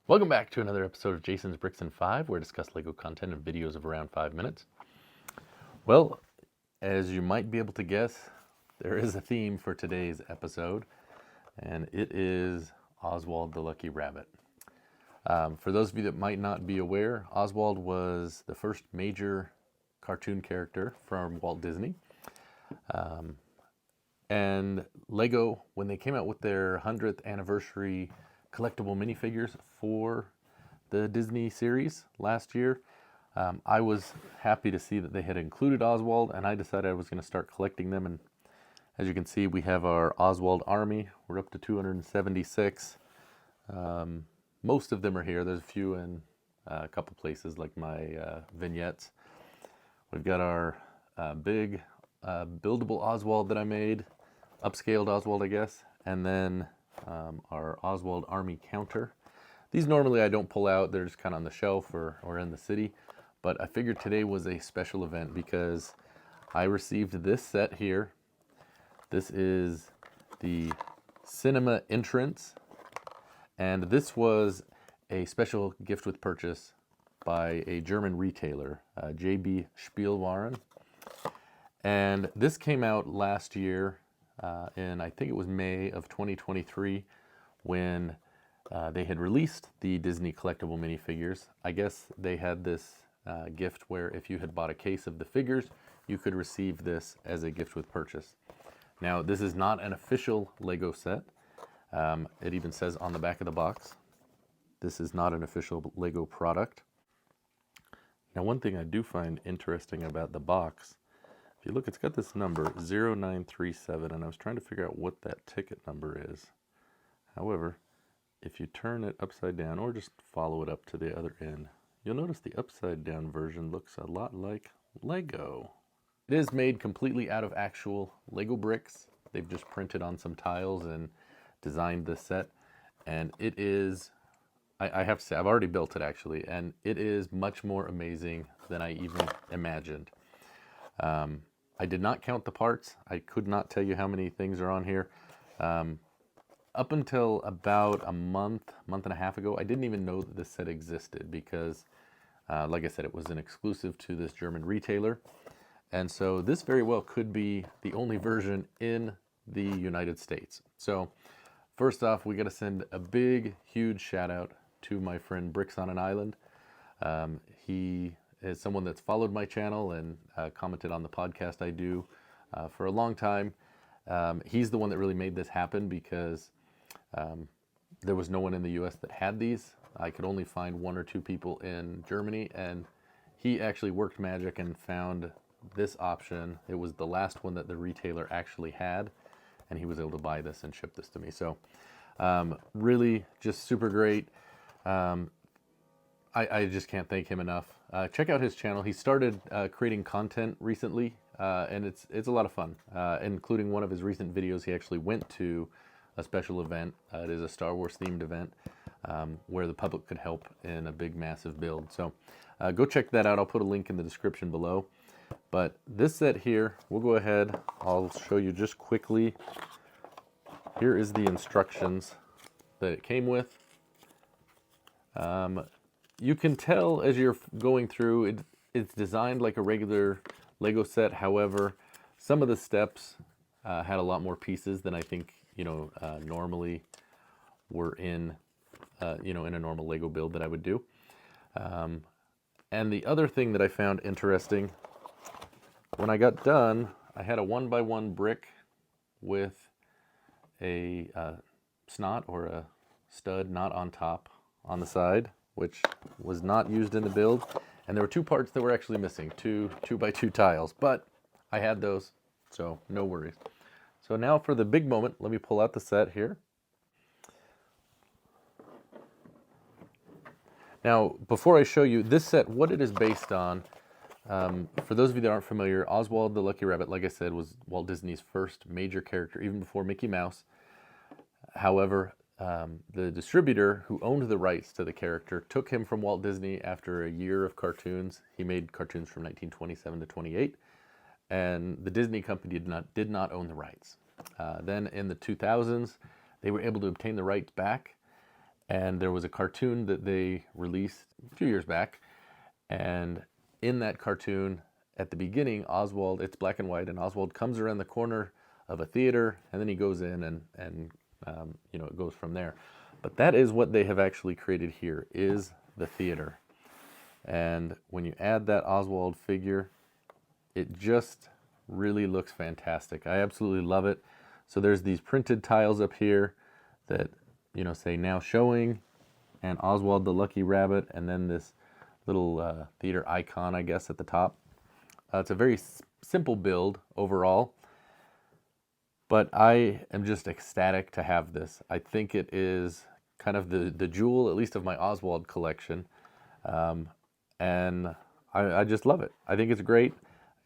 Welcome back to another episode of Jason's Bricks and 5, where I discuss LEGO content in videos of around 5 minutes. Well, as you might be able to guess, there is a theme for today's episode, and it is Oswald the Lucky Rabbit. For those of you that might not be aware, Oswald was the first major cartoon character from Walt Disney. And LEGO, when they came out with their 100th anniversary collectible minifigures for the Disney series last year, I was happy to see that they had included Oswald, and I decided I was going to start collecting them. And as you can see, we have our Oswald army. We're up to 276. Most of them are here. There's a few in a couple places, like my vignettes. We've got our big buildable Oswald that I made, upscaled Oswald, I guess, and then our Oswald army counter. These normally I don't pull out, they're just kind of on the shelf or in the city, but I figured today was a special event because I received this set here. This is the cinema entrance, and this was a special gift with purchase by a German retailer, JB Spielwwren. And this came out last year in, I think it was May of 2023, when they had released the Disney collectible minifigures. I guess they had this gift where if you had bought a case of the figures, you could receive this as a gift with purchase. Now, this is not an official LEGO set. It even says on the back of the box, this is not an official LEGO product. Now, one thing I do find interesting about the box, if you look, it's got this number 0937, and I was trying to figure out what that ticket number is. However, if you turn it upside down or just follow it up to the other end, you'll notice the upside down version looks a lot like Lego. It is made completely out of actual Lego bricks. They've just printed on some tiles and designed this set, and it is, I have to say, I've already built it actually, and it is much more amazing than I even imagined. I did not count the parts. I could not tell you how many things are on here. Up until about a month and a half ago, I didn't even know that this set existed because, like I said, it was an exclusive to this German retailer. And so this very well could be the only version in the United States. So first off, we got to send a big, huge shout out to my friend Bricks on an Island. He is someone that's followed my channel and commented on the podcast I do for a long time. He's the one that really made this happen because there was no one in the US that had these. I could only find one or two people in Germany, and he actually worked magic and found this option. It was the last one that the retailer actually had, and he was able to buy this and ship this to me. So really just super great. I just can't thank him enough. Check out his channel. He started creating content recently, and it's a lot of fun, including one of his recent videos. He actually went to a special event. It is a Star Wars themed event where the public could help in a big, massive build. So go check that out. I'll put a link in the description below. But this set here, we'll go ahead. I'll show you just quickly. Here is the instructions that it came with. You can tell as you're going through, it's designed like a regular Lego set. However, some of the steps had a lot more pieces than I think, normally were in, in a normal Lego build that I would do. And the other thing that I found interesting, when I got done, I had a 1x1 brick with a snot or a stud not on top on the side, which was not used in the build. And there were two parts that were actually missing, two 2x2 tiles, but I had those, so no worries. So now for the big moment, let me pull out the set here. Now, before I show you this set, what it is based on, for those of you that aren't familiar, Oswald the Lucky Rabbit, like I said, was Walt Disney's first major character, even before Mickey Mouse. However, the distributor who owned the rights to the character took him from Walt Disney after a year of cartoons. He made cartoons from 1927 to 28, and the Disney company did not own the rights. Then in the 2000s, they were able to obtain the rights back, And there was a cartoon that they released a few years back. And in that cartoon, at the beginning, Oswald, it's black and white, and Oswald comes around the corner of a theater, and then he goes in and it goes from there. But that is what they have actually created here, is the theater. And when you add that Oswald figure, it just really looks fantastic. I absolutely love it. So there's these printed tiles up here that, say now showing, and Oswald the Lucky Rabbit, and then this little theater icon, I guess, at the top. It's a very simple build overall, but I am just ecstatic to have this. I think it is kind of the jewel, at least of my Oswald collection, and I just love it. I think it's great.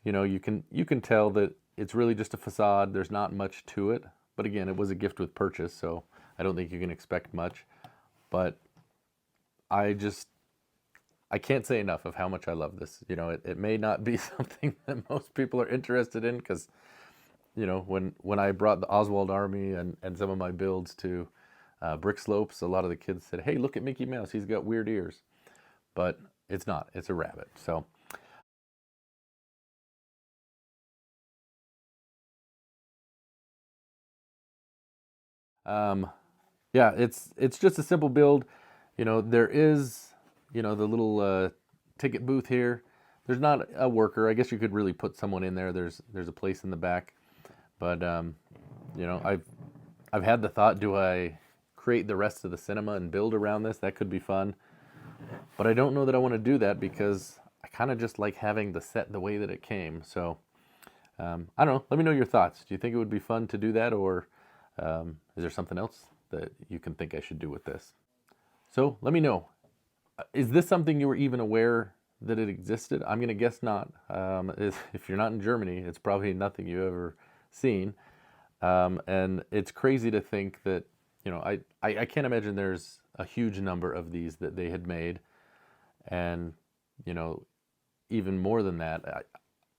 You can tell that it's really just a facade. There's not much to it, but again, it was a gift with purchase, so I don't think you can expect much. But I can't say enough of how much I love this. It may not be something that most people are interested in, because when I brought the Oswald Army and some of my builds to Brick Slopes, a lot of the kids said, "Hey, look at Mickey Mouse, he's got weird ears." But it's not, it's a rabbit. So yeah, it's just a simple build. There is, the little ticket booth here. There's not a worker. I guess you could really put someone in there. There's a place in the back. But I've had the thought, do I create the rest of the cinema and build around this? That could be fun. But I don't know that I want to do that, because I kind of just like having the set the way that it came. So I don't know. Let me know your thoughts. Do you think it would be fun to do that, or is there something else that you can think I should do with this? So let me know. Is this something you were even aware that it existed? I'm going to guess not. If you're not in Germany, it's probably nothing you've ever seen. And it's crazy to think that, I can't imagine there's a huge number of these that they had made. And, even more than that,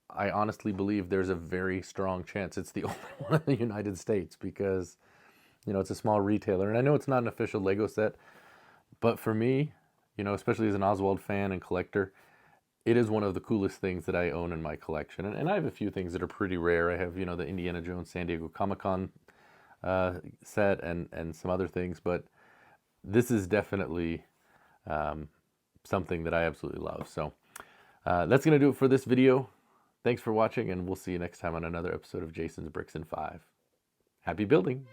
I honestly believe there's a very strong chance it's the only one in the United States, because, it's a small retailer. And I know it's not an official Lego set, but for me, especially as an Oswald fan and collector, it is one of the coolest things that I own in my collection. And I have a few things that are pretty rare. I have, the Indiana Jones San Diego Comic-Con set and some other things, but this is definitely something that I absolutely love. So that's going to do it for this video. Thanks for watching, and we'll see you next time on another episode of Jason's Bricks in 5. Happy building!